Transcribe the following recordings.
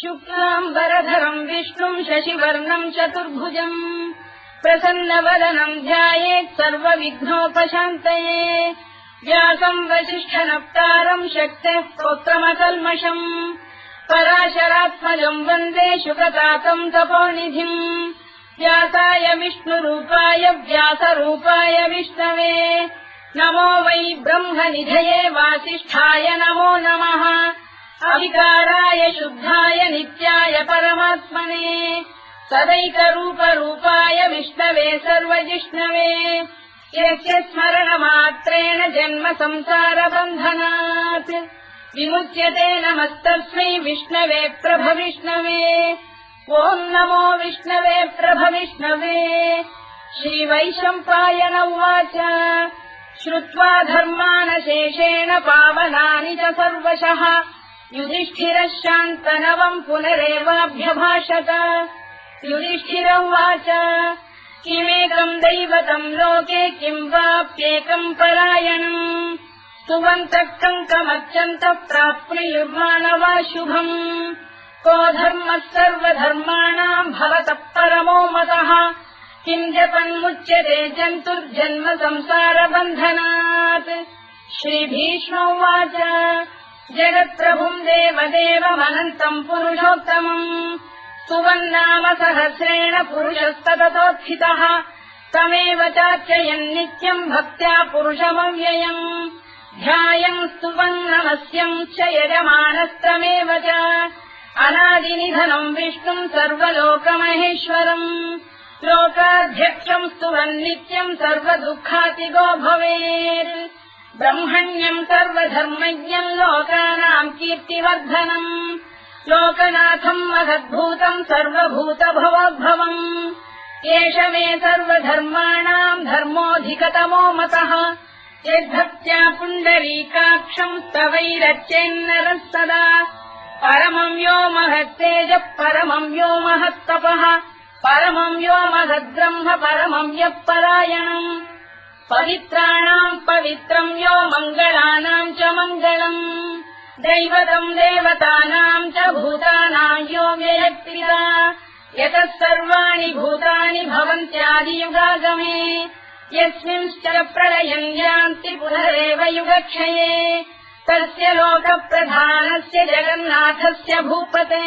शुक्लाम्बरधरम् विष्णुम् शशिवर्णम् चतुर्भुजम् प्रसन्नवदनम् ध्यायेत् सर्वविघ्नोपशान्तये व्यासम् वसिष्ठनप्तारम् शक्तेः पौत्रमकल्मषम् पराशरात्मजम् वन्दे शुकतातम् तपोनिधिम् व्यासाय विष्णुरूपाय व्यासरूपाय विष्णवे नमो वै ब्रह्मनिधये वासिष्ठाय नमो नमः अविकाराय शुद्धाय नित्याय परमात्मने सदैकरूपरूपाय विष्णवे सर्वजिष्णवे यस्य स्मरणमात्रेण जन्म संसारबन्धनात् विमुच्यते नमस्तस्मै विष्णवे प्रभविष्णवे ॐ नमो विष्णवे प्रभविष्णवे श्रीवैशम्पायन उवाच श्रुत्वा धर्मानशेषेण पावनानि च सर्वशः युधिष्ठिरः शान्तनवम् पुनरेवाभ्यभाषत युधिष्ठिर उवाच किमेकम् दैवतम् लोके किम् वाप्येकम् परायणम् स्तुवन्तः कङ्कमर्चन्तः प्राप्नुयुर्मानवा शुभम् को धर्मः सर्वधर्माणाम् भवतः परमो मतः किम् जपन्मुच्यते जन्तुर्जन्म संसारबन्धनात् श्रीभीष्म उवाच जगत्प्रभुम् देवदेवमनन्तम् पुरुषोत्तमम् स्तुवन्नाम सहस्रेण पुरुषस्तततोत्थितः तमेव चार्चयन् नित्यम् भक्त्या पुरुषमव्ययम् ध्यायम् स्तुवन् नमस्यम् च यजमानस्तमेव च अनादिनिधनम् विष्णुम् सर्वलोकमहेश्वरम् लोकाध्यक्षम् स्तुवन् नित्यम् सर्वदुःखातिगो भवेत् ब्रह्मण्यम् सर्वधर्मज्ञम् लोकानाम् कीर्तिवर्धनम् लोकनाथम् महद्भूतम् सर्वभूतभवोद्भवम् एष मे सर्वधर्माणाम् धर्मोऽधिकतमो मतः यद्भक्त्या पुण्डरीकाक्षम् स्तवैरच्चेन्नरः सदा परमम् यो महत्तेजः परमम् यो महत्तपः परमम् यो महद्ब्रह्म परमम् यः परायणम् पवित्राणाम् पवित्रम् यो मङ्गलानाम् च मङ्गलम् दैवतम् देवतानाम् च भूतानाम् यो व्ययक्तिदा यतः सर्वाणि भूतानि भवन्त्यादियुगागमे यस्मिंश्च प्रलयम् यान्ति पुनरेव युगक्षये तस्य लोकप्रधानस्य जगन्नाथस्य भूपते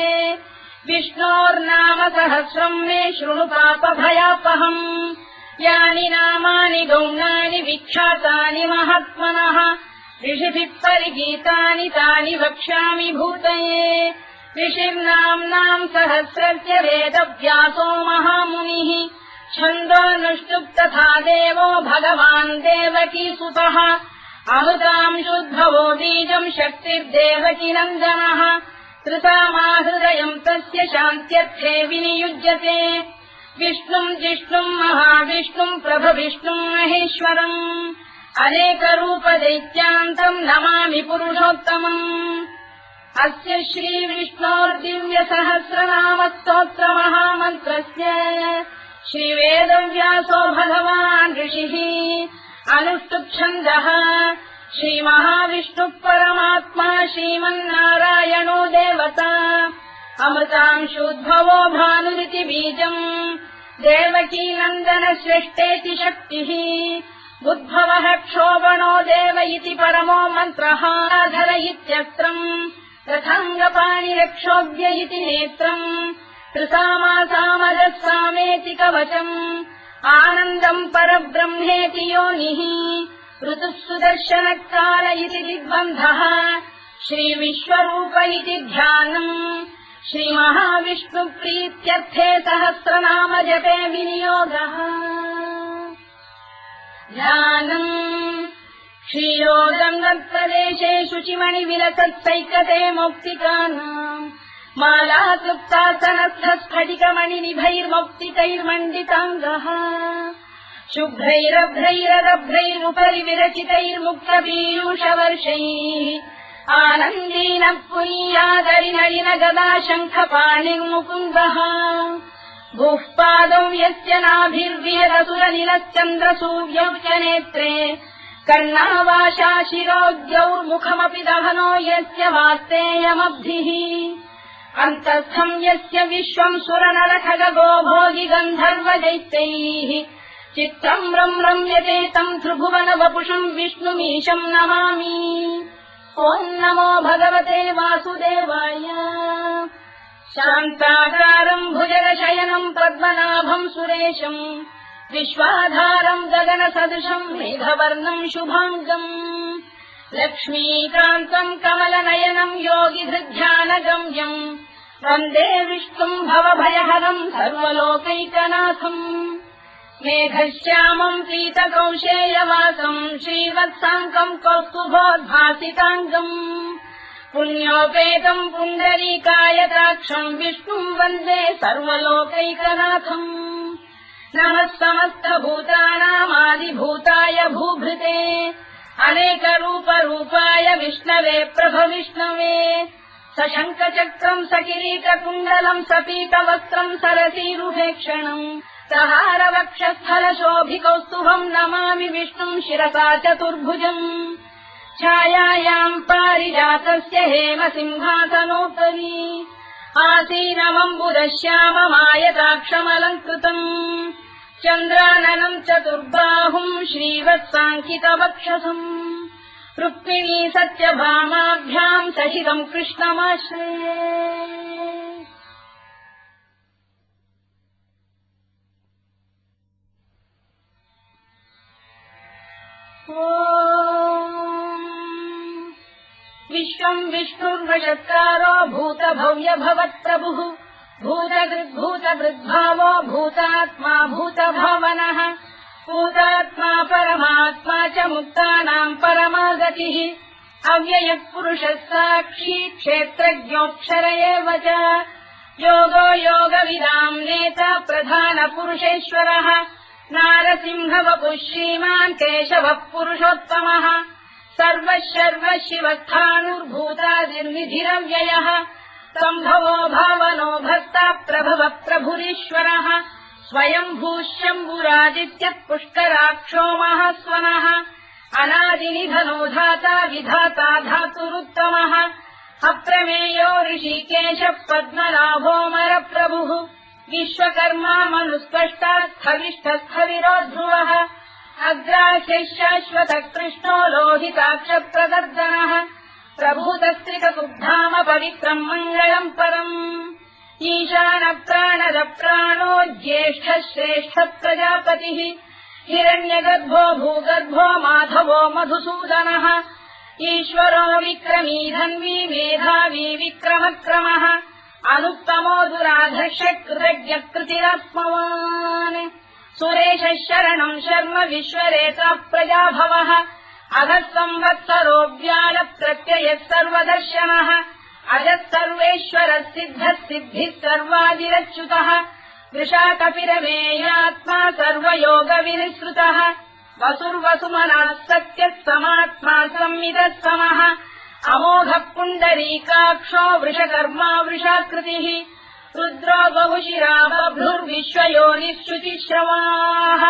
विष्णोर्नाम सहस्रम् मे शृणु पापभयापहम् यानि नामानि गौणानि विख्यातानि महात्मनः ऋषिभिः परिगीतानि तानि वक्ष्यामि भूतये ऋषिर्नाम्नाम् सहस्रस्य वेदव्यासो महामुनिः छन्दोऽनुष्टुप् तथा देवो भगवान् देवकीसुतः अमृताम् शुद्भवो बीजम् शक्तिर्देवकी नन्दनः कृतामाहृदयम् तस्य शान्त्यर्थे विनियुज्यते विष्णुम् जिष्णुम् महाविष्णुम् प्रभविष्णुम् महेश्वरम् अनेकरूपदैत्यान्तम् नमामि पुरुषोत्तमम् अस्य श्रीविष्णोर्दिव्यसहस्रनामस्तोत्रमहामन्त्रस्य श्रीवेदव्यासो भगवान् ऋषिः अनुष्टुप्छन्दः श्रीमहाविष्णुः परमात्मा श्रीमन्नारायणो देवता अमृतांशोद्भवो भानुरिति बीजम् देवकी नन्दन श्रेष्ठेति शक्तिः उद्भवः क्षोभणो देव इति परमो मन्त्रः धर इत्यस्त्रम् रथाङ्गपाणिरक्षोभ्य इति नेत्रम् त्रिसामासामजः सामेति कवचम् आनन्दम् परब्रह्मेति योनिः ऋतुः सुदर्शनकाल इति दिग्बन्धः श्रीविश्वरूप इति ध्यानम् श्रीमहाविष्णुप्रीत्यर्थे सहस्रनाम जपे विनियोगः ध्यानम् क्षीरोदङ्गप्रदेशे शुचिमणिविलसत्सैकते मौक्तिकानाम् मालाक्लुप्तासनस्थस्फटिकमणिनिभैर्मौक्तिकैर्मण्डिताङ्गः शुभ्रैरभ्रैरदभ्रैरुपरि विरचितैर्मुक्तपीयूषवर्षैः आनन्दीनः पुरीयादरिनलिन गदा शङ्खपाणिर्मुकुन्दः भूः पादौ यस्य नाभिर्विहदसुरनिलश्चन्द्रसूर्यौ च नेत्रे कर्णावाशा शिरोद्यौर्मुखमपि दहनो यस्य वास्तेयमब्धिः अन्तस्थम् यस्य विश्वम् सुरनरखगो भोगि गन्धर्वदैत्यैः चित्रम् रम्यते तम् त्रिभुवन वपुषम् विष्णुमीशम् नमामि ॐ नमो भगवते वासुदेवाय शान्ताकारम् भुजगशयनम् पद्मनाभम् सुरेशम् विश्वाधारम् गगनसदृशम् मेघवर्णम् शुभाङ्गम् लक्ष्मीकान्तम् कमलनयनम् योगिहृध्यानगम्यम् वन्दे विष्णुम् भवभयहरम् सर्वलोकैकनाथम् मेघश्यामम् पीतकौशेयवासम् श्रीवत्साङ्कम् कौस्तुभोद्भासिताङ्गम् पुण्योपेतम् पुण्डरीकायताक्षम् विष्णुम् वन्दे सर्वलोकैकनाथम् नमः समस्तभूतानामादिभूताय भूभृते अनेकरूपरूपाय विष्णवे प्रभविष्णवे सशङ्खचक्रम् सकिरीटकुण्डलम् सपीतवस्त्रम् सरसीरुहेक्षणम् सहारवक्षस्थलशोभिकौस्तुभम् नमामि विष्णुम् शिरसा चतुर्भुजम् छायायाम् पारिजातस्य हेमसिंहासनोपरि आसीनमम्बुदश्याममायताक्षमलङ्कृतम् चन्द्राननम् चतुर्बाहुम् श्रीवत्साङ्कितवक्षसम् रुक्मिणी सत्यभामाभ्याम् सहितम् कृष्णमाश्रये विश्वम् विष्णुर्वषत्कारो भूतभव्य भवत्प्रभुः भूतभृद्भावो भूतात्मा भूतभावनः भूतात्मा परमात्मा च मुक्तानाम् परमागतिः अव्ययः पुरुषः साक्षी क्षेत्रज्ञोऽक्षर एव च योगो योगविदाम् नेता प्रधानपुरुषेश्वरः नारसिंहवपुः श्रीमान् केशवः पुरुषोत्तमः सर्वः शिवस्थाणुर्भूतादिर्निधिरव्ययः सम्भवो भावनो भर्ता प्रभवः प्रभुरीश्वरः स्वयम्भूः शम्भुरादित्यः पुष्कराक्षो महास्वनः अनादिनिधनो धाता विधाता धातुरुत्तमः अप्रमेयो ऋषिकेशः पद्मनाभोऽमरप्रभुः विश्वकर्मा मनुस्पष्टा स्थविष्ठस्थविरो ध्रुवः अग्राह्यः शाश्वतः कृष्णो लोहिताक्षप्रदर्दनः प्रभूतस्त्रिककुब्धाम पवित्रम् मङ्गलम् परम् ईशानप्राणदप्राणो ज्येष्ठः श्रेष्ठः प्रजापतिः हिरण्यगर्भो भूगर्भो माधवो मधुसूदनः ईश्वरो विक्रमी धन्वी मेधावी विक्रमक्रमः अनुत्तमो दुराधर्षः कृतज्ञः कृतिरात्मवान् सुरेशः शरणम् शर्म विश्वरेता प्रजाभवः अधः संवत्सरो व्यालप्रत्ययः सर्वदर्शनः अजः सर्वेश्वरः सिद्धः सिद्धिः सर्वादिरच्युतः वृषाकपिरमेयात्मा सर्वयोगविनिसृतः वसुर्वसुमनः सत्यः समात्मा संविदः समः अमोघः पुण्डरीकाक्षो वृषकर्मा वृषाकृतिः रुद्रो बहुशिरा बभ्रुर्विश्वयोनिः शुचिश्रवाः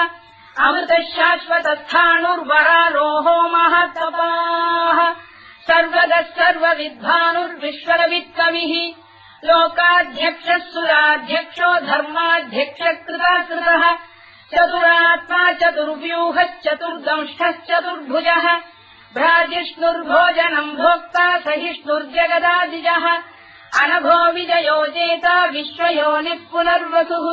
अमृतः शाश्वतस्थाणुर्वरारोहो महातपाः सर्वगः सर्वविद्वानुर्विश्वरवित्कविः लोकाध्यक्षः सुराध्यक्षो धर्माध्यक्षः कृताकृतः चतुरात्मा चतुर्व्यूहश्चतुर्दंष्टश्चतुर्भुजः भ्राजिष्णुर्भोजनम् भोक्ता सहिष्णुर्जगदादिजः अनघो विजयो जेता विश्वयोनिः पुनर्वसुः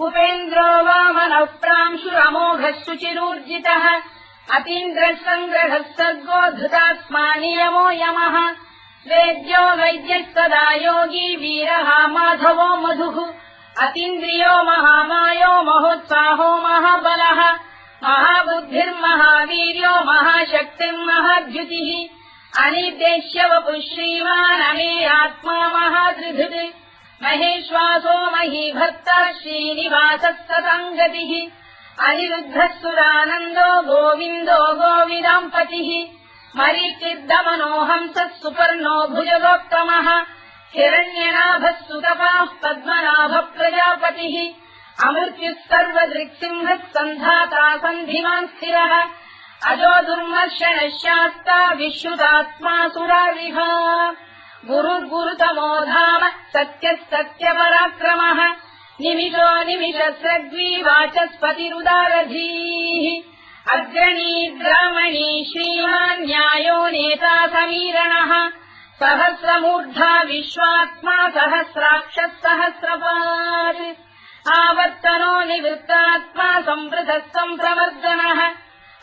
उपेन्द्रो वामनः प्रांशुरमोघः शुचिरूर्जितः अतीन्द्रः सङ्ग्रहः सर्गो धृतात्मा नियमो यमः वेद्यो वैद्यः सदा योगी वीरः माधवो मधुः अतीन्द्रियो महामायो महोत्साहो महाबलः महाबुद्धिर्महावीर्यो महाशक्तिर्महाद्युतिः अनिर्देश्य वपुः श्रीमान् अमेयात्मा महाधृधृत् महेश्वासो महीभक्तः श्रीनिवासः सताङ्गतिः अनिरुद्धः सुरानन्दो गोविन्दो गोविदाम्पतिः मरीचिर्दमनो हंसः सुपर्णो भुजगोत्तमः हिरण्यनाभः सुतपाः पद्मनाभः प्रजापतिः अमृत्युः सर्वदृक्सिंहः सन्धाता सन्धिमान् स्थिरः अजो दुर्मर्षणः शास्ता विश्रुतात्मा सुरारिः गुरुर्गुरुतमो धाम सत्यः सत्यपराक्रमः निमिषो निमिषस्रग्वी वाचस्पतिरुदारधीः अग्रणी ग्रामणी श्रीमान् न्यायो नेता समीरणः सहस्रमूर्धा विश्वात्मा सहस्राक्षः सहस्रपात् आवर्तनो निवृत्तात्मा संवृतः सम्प्रवर्धनः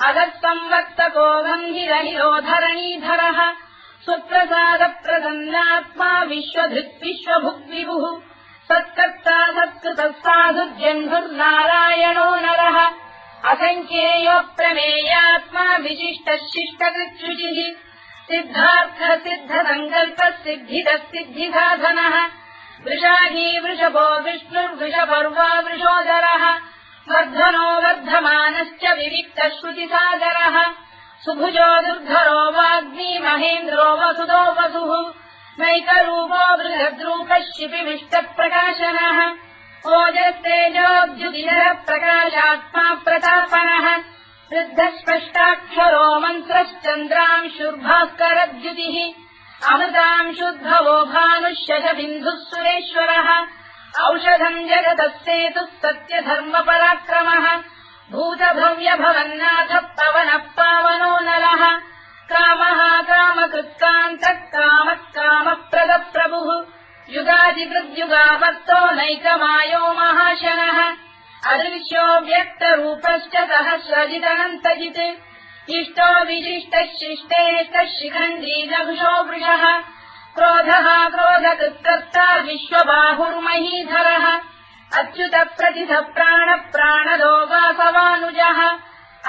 अधः संवर्तको गन्धिरहिरो धरणीधरः सुप्रसादप्रसन्नात्मा विश्वधृत् विश्वभुग्विभुः सत्कर्ता सत्कृतः साधुर्जह्नुर्नारायणो नरः असङ्ख्येयोऽप्रमेयात्मा विशिष्टः शिष्टकृच्छुचिः सिद्धार्थः सिद्धसङ्कल्पः सिद्धिदः सिद्धिसाधनः वृषाही वृषभो विष्णुर्वृषपर्वा वृषोदरः वर्धनो वर्धमानश्च विविक्तः श्रुतिसागरः सुभुजो दुर्धरो वाग्मी महेन्द्रो वसुदो वसुः नैकरूपो बृहद्रूपः शिपिविष्टप्रकाशनः ओजस्तेजोऽद्युतिधरः प्रकाशात्मा प्रतापनः वृद्धः स्पष्टाक्षरो मन्त्रश्चन्द्रांशुर्भास्करद्युतिः अमृतांशुद्भवो भानुः शशबिन्दुः सुरेश्वरः औषधम् जगतः सेतुः सत्यधर्मपराक्रमः भूतभव्यभवन्नाथः पवनः पावनो नलः कामः कामकृत्कान्तः कामः कामप्रदप्रभुः युगादिकृद्युगापत्तो नैकमायो महाशनः अदृश्यो व्यक्तरूपश्च सहस्रजिदनन्तजित् इष्टो विशिष्टः शिष्टेष्टः शिखण्डी नभुषो वृषः क्रोधः क्रोधकृत्कर्ता विश्वबाहुर्महीधरः अच्युतः प्रतिथः प्राणः प्राणदो वासवानुजः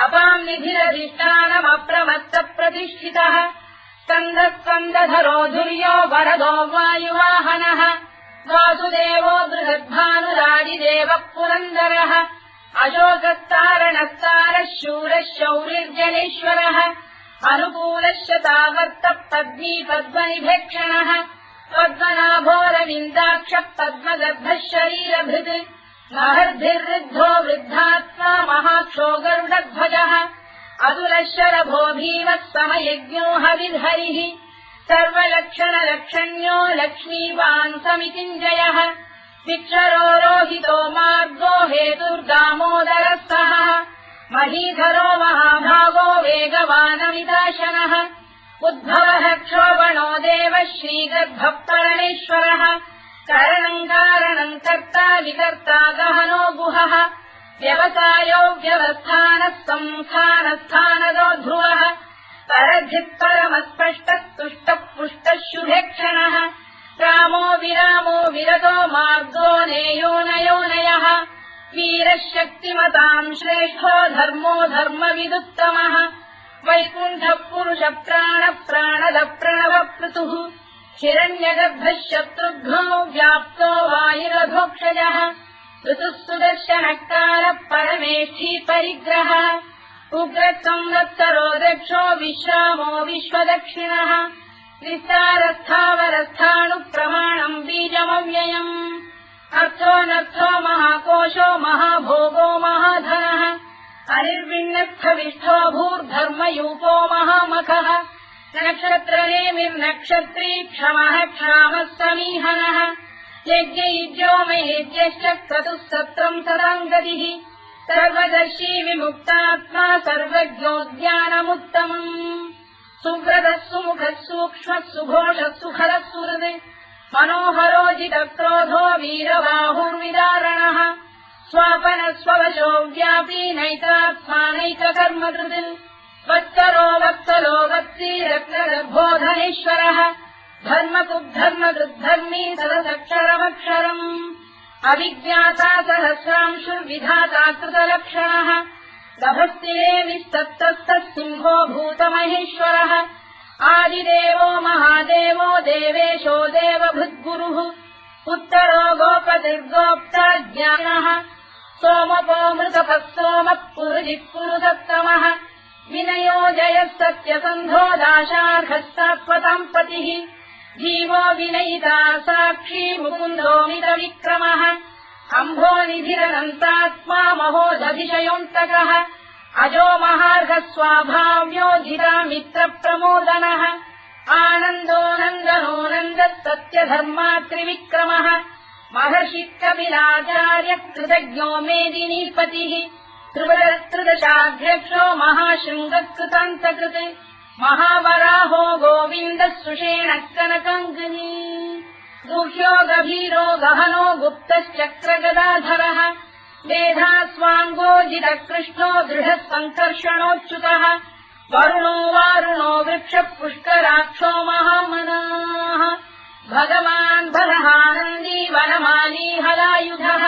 अपाम् निधिरधिष्ठानमप्रमत्तप्रतिष्ठितः स्कन्दः स्कन्दधरो धुर्यो वरदो वायुवाहनः वासुदेवो बृहद्भानुरादिदेवः पुरन्दरः अशोकस्तारणस्तारः शूरः शौरिर्जनेश्वरः अनुकूलः शतावर्तः पद्मी पद्मनिभेक्षणः पद्मनाभोरविन्दाक्षः पद्मगर्भः शरीरभृत् महर्भिर्वृद्धो वृद्धात्मा महाक्षो गरुडध्वजः अतुलः शरभो भीमः समयज्ञो हविर्हरिः सर्वलक्षणलक्षण्यो लक्ष्मीवान् समितिञ्जयः विक्षरो रोहितो मार्गो हेतुर्दामोदरः सहः महीधरो महाभागो वेगवानमिदाशनः उद्भवः क्षोभणो देवः श्रीगर्भः परमेश्वरः करणम् कारणम् कर्ता विकर्ता गहनो गुहः व्यवसायो व्यवस्थानः संस्थानस्थानदो ध्रुवः परधिः परमस्पष्टः तुष्टः पुष्टः शुभेक्षणः रामो विरामो विरतो मार्गो नेयोनयोनयः वीरः शक्तिमताम् श्रेष्ठो धर्मो धर्मविदुत्तमः वैकुण्ठः पुरुषः प्राणः प्राणदः प्रणवपृतुः हिरण्यगर्भः शत्रुघ्नो व्याप्तो वायुरधोक्षजः ऋतुः सुदर्शनः कालः परमेष्ठी परिग्रहः उग्रः संवत्सरो दक्षो विश्रामो विश्वदक्षिणः विस्तारस्थावरस्थाणुः प्रमाणम् बीजमव्ययम् अर्थोऽनर्थो महाकोशो महाभोगो महाधनः अनिर्विण्णस्थविष्ठो भूर्धर्मयूपो महामखः नक्षत्रनेमिर्नक्षत्री क्षमः क्षामः समीहनः यज्ञयुज्यो महेज्यश्च क्रतुः सत्रम् सदाङ्गतिः सर्वदर्शी विमुक्तात्मा सर्वज्ञोद्यानमुत्तमम् सुव्रतः सुमुखः सूक्ष्मः सुघोषः सुखरः सुहृत् मनोहरोजितक्रोधो वीरबाहुर्विदारणः स्वापनः स्ववशो व्यापी नैतात्मानैककर्मकृत् वत्सरो वत्सलो वत्सी रत्नगर्भोधनेश्वरः धर्मकुद्धर्मकृद्धर्मी सदसक्षरमक्षरम् अविज्ञाता सहस्रांशुर्विधाता कृतलक्षणः गभस्तिरे विस्तप्तस्तः सिंहो भूतमहेश्वरः आदिदेवो महादेवो देवेशो देवभृद्गुरुः उत्तरो गोपतिर्गोप्ता ज्ञानः सोमपो मृतपः सोमः पुरुजिः पुरुषोत्तमः विनयो जयः सत्यसन्धो दाशार्हः सात्वताम् पतिः जीवो विनयिता साक्षी मुकुन्दोमितविक्रमः अम्भोनिधिरनन्तात्मा महोदधिशयोऽन्तकः अजो महार्घ स्वाभाव्यो जिता मित्र प्रमोदनः आनन्दो नन्दनो नन्दः सत्यधर्मा त्रिविक्रमः महर्षि कपिलाचार्य कृतज्ञो मेदिनीपतिः त्रिदशाध्यक्षो महाशृङ्गकृतान्तकृत् महावराहो गोविन्दः सुषेण कनकाङ्गनी गुह्यो गभीरो गहनो गुप्तश्चक्रगदाधरः मेधास्वाङ्गोजितः कृष्णो दृढः सङ्कर्षणोच्युतः वरुणो वारुणो वृक्षः पुष्कराक्षो महामनाः भगवान् बलहानन्दी वनमाली हलायुधः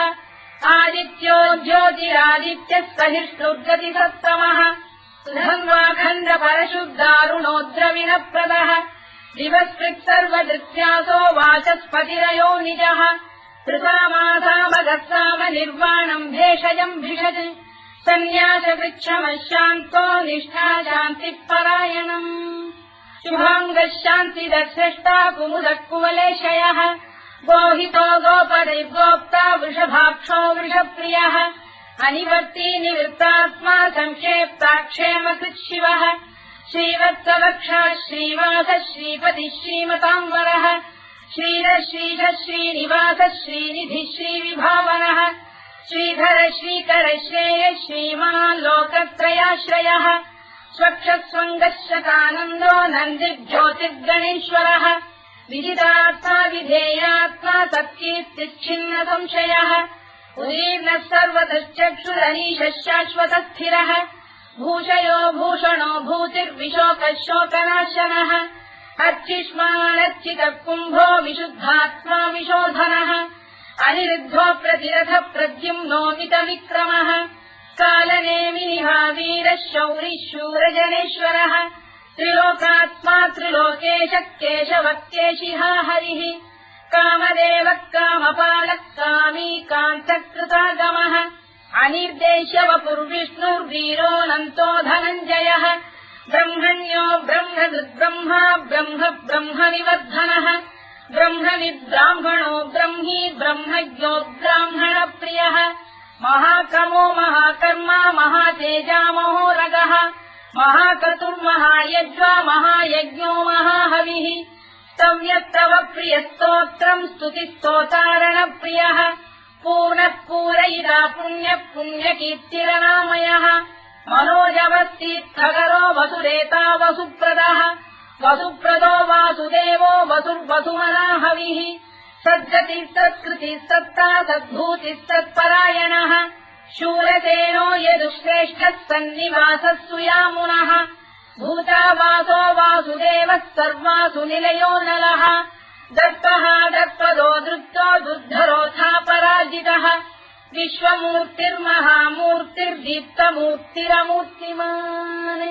आदित्यो ज्योतिरादित्यः सहिष्णुर्गतिसत्तमः सुधन्वाखण्ड परशुद्धारुणोद्रविणप्रदः दिवस्कृत् सर्वदृत्यासो वाचस्पतिरयो निजः कृतामासामगस्साम निर्वाणम् भेषजम् भिषज सन्न्यासवृक्षमशान्तो निष्ठा शान्तिः परायणम् शुभाङ्गः शान्तिदश्रेष्टा कुमुदः कुवलेशयः गोहितो गोपदैर्गोप्ता वृषभाक्षो वृषप्रियः अनिवर्ती निवृत्तात्मा संक्षेप्ताक्षेमकृत् शिवः श्रीवत्सवक्षः श्रीवासः श्रीपतिः श्रीमताम्बरः श्रीधः श्रीधः श्रीनिवासः श्रीनिधिः श्रीविभावनः श्रीधर श्रीकर श्रेयः श्रीमान् लोकत्रयाश्रयः स्वक्षस्वङ्गः शतानन्दो नन्दिर्ज्योतिर्गणेश्वरः विदितात्मा विधेयात्मा तत्कीर्तिच्छिन्न संशयः उदीर्णः सर्वतश्चक्षुरनीशः शाश्वतस्थिरः भूषयो भूषणो भूतिर्विशोकः शोकनाशनः अर्चिष्मानर्चितः कुम्भो विशुद्धात्मा विशोधनः अनिरुद्धो प्रतिरथ प्रद्युम्नोमितविक्रमः कालनेमिनिः वीरः शौरिः शूरजनेश्वरः त्रिलोकात्मा त्रिलोकेशः केशवः केशिहा हरिः कामदेवः कामपालः कामी कान्तकृतागमः अनिर्देश्य वपुर्विष्णुर्वीरोऽनन्तो धनञ्जयः ब्रह्मण्यो ब्रह्मकृद्ब्रह्मा ब्रह्म ब्रह्मनिवर्धनः ब्रह्मविद्ब्राह्मणो ब्रह्मी ब्रह्मज्ञो ब्राह्मणप्रियः महाक्रमो महाकर्मा महातेजा महोरगः महाक्रतुर्महायज्वा महायज्ञो महाहविः स्तव्यस्तव प्रियस्तोत्रम् स्तुतिस्तोतारणप्रियः पूर्णः पूरयिता पुण्यः पुण्यकीर्तिरनामयः मनोजवस्तीर्थकरो वसुरेता वसुप्रदः वसुप्रदो वासुदेवो वसुर्वसुमनाहविः सद्गतिः सत्कृतिः सत्ता सद्भूतिः सत्परायणः शूरसेनो यदुश्रेष्ठः सन्निवासः सुयामुनः भूतावासो वासुदेवः सर्वासु निलयो नलः दत्तः दत्पदो दृप्तो दुर्धरोऽथापराजितः विश्वमूर्तिर्महामूर्तिर्दीप्तमूर्तिरमूर्तिमान्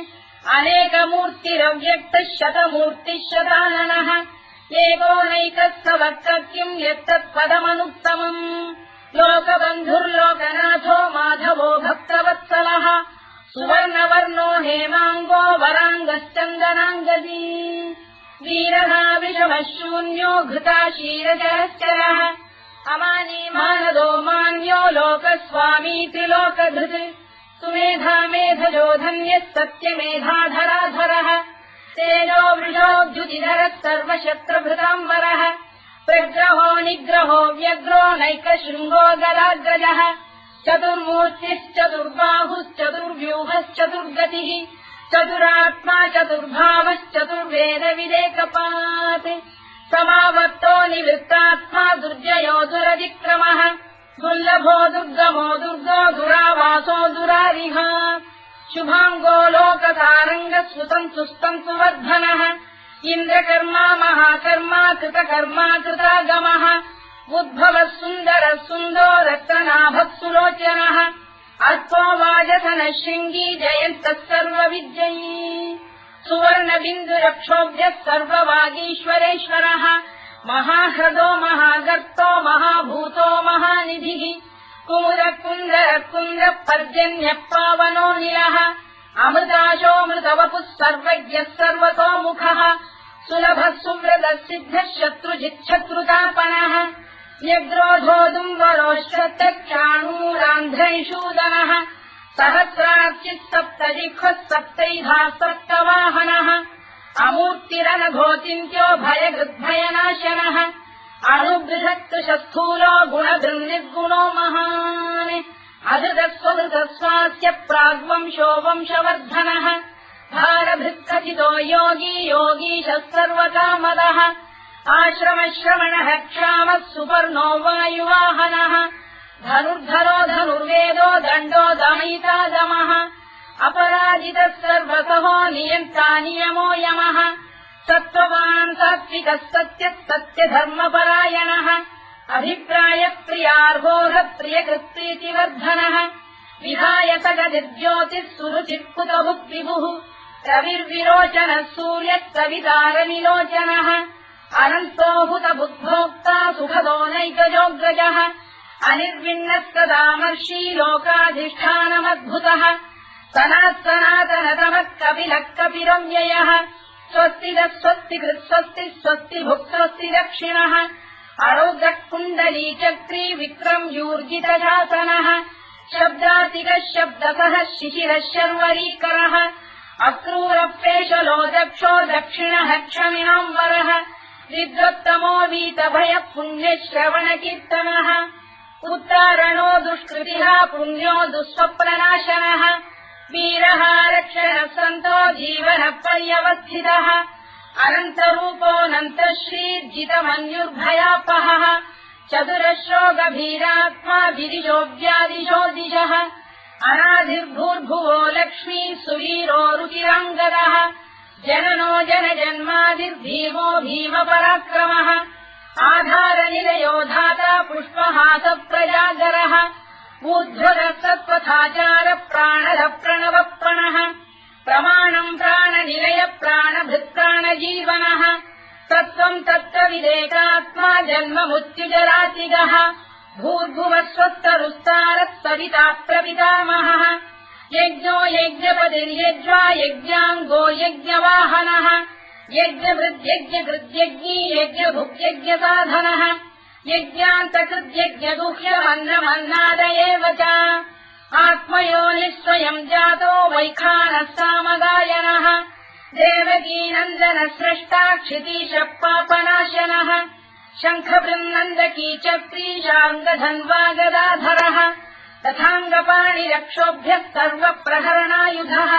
अनेकमूर्तिरव्यक्तः शतमूर्तिः शताननः एकोनैकस्तवः किम् यत्तत्पदमनुत्तमम् लोकबन्धुर्लोकनाथो माधवो भक्तवत्सलः सुवर्णवर्णो हेमाङ्गो वराङ्गश्चन्दनाङ्गदी वीरः विषमः शून्यो घृता क्षीरजरश्चरः अमानी मानदो मान्यो लोकस्वामी त्रिलोकधृत् सुमेधा मेधजो धन्यः सत्यमेधाधराधरः तेजो वृषोद्युतिधरः सर्वशत्रुभृताम्बरः प्रग्रहो निग्रहो व्यग्रो नैकशृङ्गो गदाग्रजः चतुर्मूर्तिश्चतुर्बाहुश्चतुर्व्यूहश्चतुर्गतिः चतुरात्मा चतुर्भावश्चतुर्वेदविदेकपात् समावर्तो निवृत्तात्मा दुर्जयो दुरतिक्रमः दुर्लभो दुर्गमो दुर्गो दुरावासो दुरारिः शुभाङ्गो लोकतारङ्गः सुतन्तु वर्धनः इन्द्रकर्मा महाकर्मा कृतकर्मा कृतागमः उद्भवः सुन्दरः सुन्दो रत्ननाभः सुलोचनः अल्पो वाजसनः शृङ्गी जयन्तः सर्वविद्ययी सुवर्णबिन्दुरक्षोभ्यः सर्ववागीश्वरेश्वरः महाह्रदो महागर्तो महाभूतो महानिधिः कुमुदकुन्दरकुन्दः पर्जन्यः पावनो निलः अमृताशोऽमृतवपुः सर्वज्ञः सर्वतोमुखः सुलभः सुव्रतः सिद्धः शत्रुजिच्छत्रुतापनः व्यग्रोधोदुम्बरोश्चक्षाणूरान्ध्रैषूदनः सहस्रार्चिः सप्तजिह्वः सप्तैधाः सप्तवाहनः अमूर्तिरनघोचिन्त्यो भयगृद्भयनाशनः अणुबृहत्कृशस्थूलो गुणधृन्निर्गुणो महान् अधृतस्वधृतस्वास्य प्राग्वंशो वंशवर्धनः भारभृत्कथितो योगी योगीशः सर्वकामदः आश्रमश्रवणः क्षामः सुपर्णो वायुवाहनः धनुर्धरो धनुर्वेदो दण्डो दमयिता दमः अपराजितः सर्वसहो नियन्ता नियमो यमः सत्त्ववान् सात्विकः सत्यः सत्यधर्मपरायणः अभिप्रायप्रियार्होः प्रियकृत्प्रीतिवर्धनः विहायतगतिर्ज्योतिः सुरुचित्कुतभुक्विभुः रविर्विरोचनः सूर्यः कवितारविलोचनः अनन्तो हुतबुद्भोक्ता सुखदो नैकजोऽग्रजः अनिर्विण्णः सदामर्षी लोकाधिष्ठानमद्भुतः सनातनतमः कपिलः कपिरव्ययः स्वस्तिदः स्वस्तिकृत् स्वस्ति स्वस्तिभुक् स्वस्ति दक्षिणः अरौद्रः कुण्डलीचक्री विक्रम्यूर्जितशासनः शब्दातिकः शब्दसः शिशिरः शर्वरीकरः अक्रूरप्रेषलो दक्षो दक्षिणः क्षमिणाम्बरः विद्वत्तमो वीतभयः पुण्यश्रवणकीर्तनः उत्तारणो दुष्कृतिः पुण्यो दुःस्वप्ननाशनः वीरः रक्षणः सन्तो जीवनः पर्यवस्थितः अनन्तरूपोऽनन्तश्रीर्जितमन्युर्भयापहः चतुरश्रो गभीरात्मा विदिशो व्यादिशो दिशः अनाधिर्भूर्भुवो लक्ष्मी सुवीरो रुचिराङ्गदः जननो जनजन्मादिर्भीमो भीमपराक्रमः आधारनिलयो धाता पुष्पहासप्रजागरः ऊर्ध्वरः सत्त्वथाचार प्राणः प्रणवप्रणः प्रमाणम् प्राणनिलय प्राणभृत्प्राणजीवनः तत्त्वम् तत्त्वविदेकात्मा जन्ममृत्युजरातिगः भूर्भुवः स्वस्तरुस्तारः सविता प्रपितामहः यज्ञो यज्ञपतिर्यज्वा यज्ञाङ्गो यज्ञवाहनः यज्ञभृद्यज्ञकृद्यज्ञी यज्ञभुक्यज्ञसाधनः यज्ञान्तकृद्यज्ञगुह्यमन्नमन्नाद एव च आत्मयोनिः स्वयम् जातो वैखानः सामगायनः देवकीनन्दनः स्रष्टा क्षितीशः पापनाशनः शङ्खबृन्नन्दकी चक्रीशाङ्गधन्वा गदाधरः तथाङ्गपाणिरक्षोभ्यः सर्वप्रहरणायुधः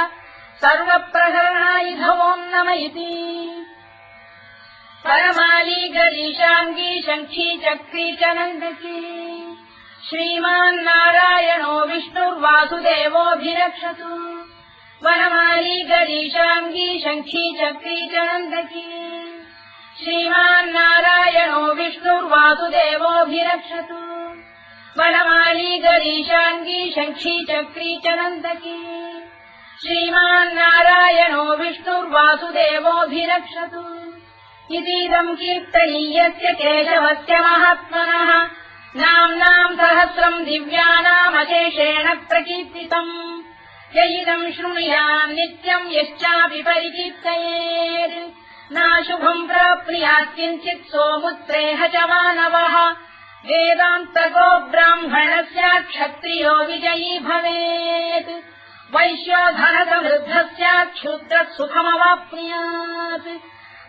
सर्वप्रहरणायुधवोम् नम इति परमाली गरीशाङ्गी शङ्खी चक्री च नन्दकी श्रीमान्नारायणो विष्णुर्वासुदेवोऽभिरक्षतु वनमाली गरीशाङ्गी शङ्खी चक्री च नन्दकी श्रीमान्नारायणो विष्णुर्वासुदेवोऽभिरक्षतु वनमाली गरीशाङ्गी शङ्खी चक्री च नन्दकी श्रीमान्नारायणो विष्णुर्वासुदेवोऽभिरक्षतु इतीदम् कीर्तनीयस्य केशवस्य महात्मनः नाम्नाम् सहस्रम् दिव्यानामशेषेण प्रकीर्तितम् य इदम् शृणुयाम् नित्यम् यश्चापि परिकीर्तयेत् नाशुभम् प्राप्नुयात् किञ्चित् सोमुत्रेह च मानवः वेदान्तको ब्राह्मणस्य क्षत्रियो विजयी भवेत् वैश्यो धनसमृद्धस्य क्षुद्रः सुखमवाप्नुयात्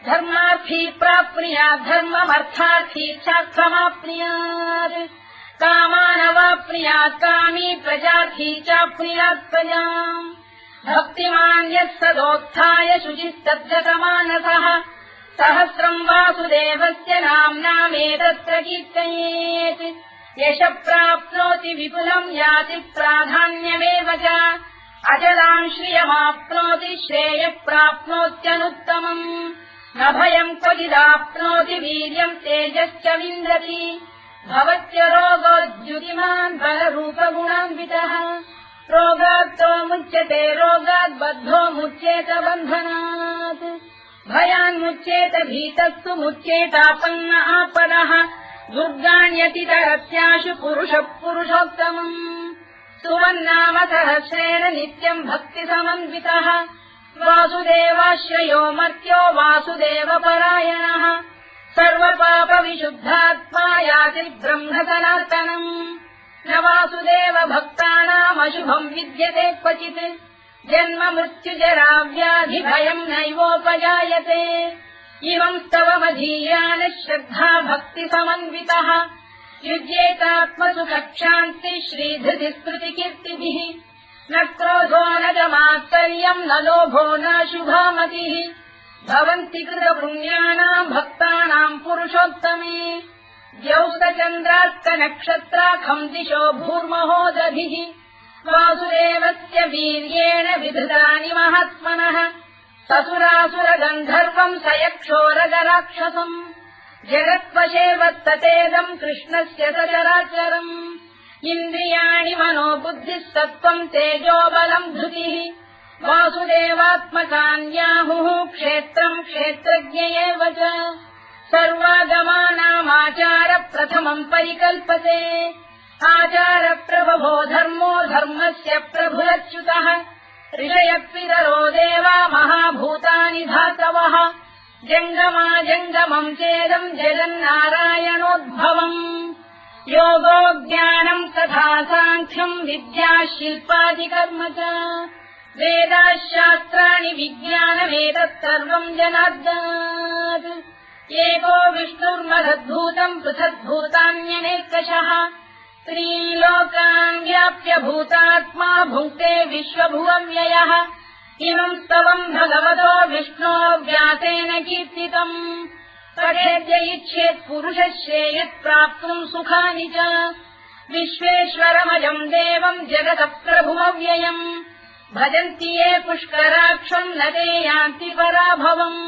धर्मार्थी प्राप्नुयात् धर्ममर्थार्थी चार्थमाप्नुयात् कामानवाप्नुयात् कामी प्रजार्थी चाप्नुयात् प्रजाम् भक्तिमान् यः सदोत्थाय शुचिस्तद्गतमानसः सहस्रम् वासुदेवस्य नाम्नामेतत्र कीर्तयेत् यशः प्राप्नोति विपुलम् याति प्राधान्यमेव च अजलाम् श्रियमाप्नोति श्रेयः प्राप्नोत्यनुत्तमम् न भयम् क्वचिदाप्नोति वीर्यम् तेजश्च विन्दति भवत्य रोगोद्युतिमान् बलरूपगुणान्वितः रोगात्तो मुच्यते रोगात् बद्धो मुच्येत बन्धनात् भयान्मुच्येत भीतस्तु मुच्येतापन्न आपदः दुर्गाण्यतितरस्याशु पुरुषः पुरुषोत्तमम् सुवन्नाम सहस्रेण नित्यम् भक्तिसमन्वितः वासुदेवाश्रयो मर्त्यो वासुदेवपरायणः सर्वपापविशुद्धात्मा याति ब्रह्म सनातनम् न वासुदेव भक्तानामशुभम् विद्यते क्वचित् जन्म मृत्युजरा व्याधि भयम् नैवोपजायते इमम् स्तवमधीयानः श्रद्धा भक्ति समन्वितः युज्येतात्मसुखक्षान्ति श्रीधृति स्मृतिकीर्तिभिः न क्रोधो न च मात्सर्यम् न लोभो न शुभामतिः भवन्ति कृतपुण्यानाम् भक्तानाम् पुरुषोत्तमे द्यौस्तचन्द्रार्कनक्षत्राखम् दिशो भूर्महो दधिः वासुदेवस्य वीर्येण विधृतानि महात्मनः ससुरासुरगन्धर्वम् स यक्षोरगराक्षसम् जगत्वशे वत्ततेदम् कृष्णस्य सचराचरम् इन्द्रियाणि मनो बुद्धिः सत्त्वम् तेजोबलम् धृतिः वासुदेवात्मकान्याहुः क्षेत्रम् क्षेत्रज्ञ एव च सर्वागमानामाचार प्रथमम् परिकल्पते आचारप्रभवो धर्मो धर्मस्य प्रभुरच्युतः ऋषयपितरो देवा महाभूतानि धातवः जङ्गमाजङ्गमम् चेदम् जगन्नारायणोद्भवम् योगो ज्ञानम् तथा साङ्ख्यम् विद्या शिल्पादिकर्म च वेदाः शास्त्राणि विज्ञानमेतत् सर्वम् जनार्दनात् एको विष्णुर्महद्भूतम् पृथग्भूतान्यनेकशः त्रीन् लोकान् व्याप्य भूतात्मा भुङ्क्ते विश्वभुवव्ययः इमम् स्तवम् भगवतो विष्णो व्यासेन कीर्तितम् पठेद्य इच्छेत् पुरुषः श्रेयत् प्राप्तुम् सुखानि च विश्वेश्वरमजम् देवम् जगतः प्रभुमव्ययम् भजन्ति ये पुष्कराक्षम् न ते यान्ति पराभवम्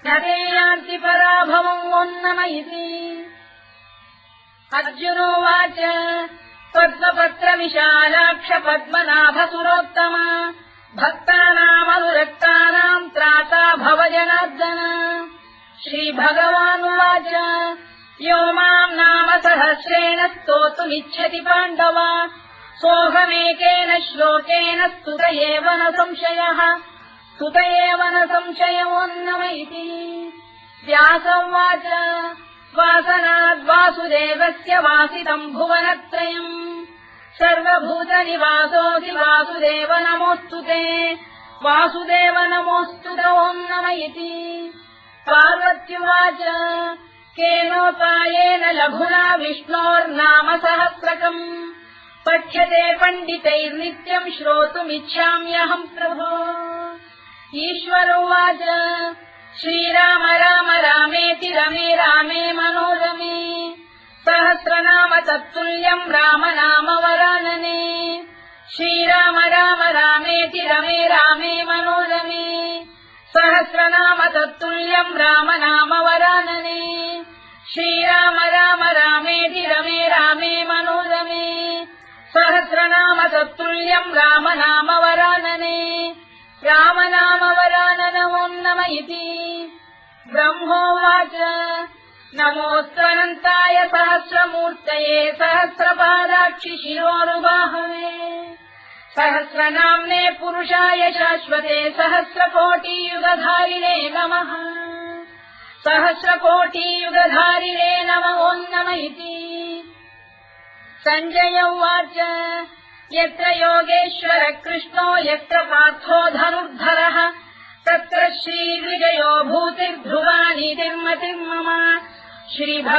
न ते यान्ति पराभवम् ओन्नम इति अर्जुनोवाच पद्मपत्रविशालाक्ष पद्मनाभसुरोत्तम भक्तानामनुरक्तानाम् त्राता भव जनार्दन श्रीभगवानुवाच यो माम् नाम सहस्रेण स्तोतुमिच्छति पाण्डव सोऽहमेकेन श्लोकेन स्तुत एव न संशयः स्तुत एव न संशयोऽन्नम इति व्यासोवाच वासनाद्वासुदेवस्य वासितम् भुवनत्रयम् सर्वभूतनिवासोऽसि वासुदेव नमोऽस्तु ते वासुदेव नमोऽस्तु ते ओन्नम इति पार्वत्युवाच केनोपायेन लघुना विष्णोर्नाम सहस्रकम् पठ्यते पण्डितैर्नित्यम् श्रोतुमिच्छाम्यहम् प्रभो ईश्वरोवाच श्रीराम राम रामेति रमे रामे मनोरमे सहस्रनाम तत्तुल्यम् राम नाम वरानने श्रीराम राम रामेति रमे रामे मनोरमे सहस्रनाम तत्तुल्यम् राम नाम वरानने श्रीराम राम रामेति रमे रामे मनोरमे सहस्रनाम तत्तुल्यम् राम नाम वरानने राम नाम वराननमोन्नम इति ब्रह्मोवाच नमोऽस्त्वनन्ताय सहस्रमूर्तये सहस्रपादाक्षि शिरोरुबाहवे सहस्रनाम्ने पुरुषाय शाश्वते सहस्रकोटियुगधारिणे नमः सहस्रकोटियुगधारिणे नम ओन्नम इति सञ्जय उवाच यत्र योगेश्वर कृष्णो यत्र पार्थो धनुर्धरः तत्र श्रीविजयो भूतिर्ध्रुवा नीतिर्मतिर्मम श्रीभग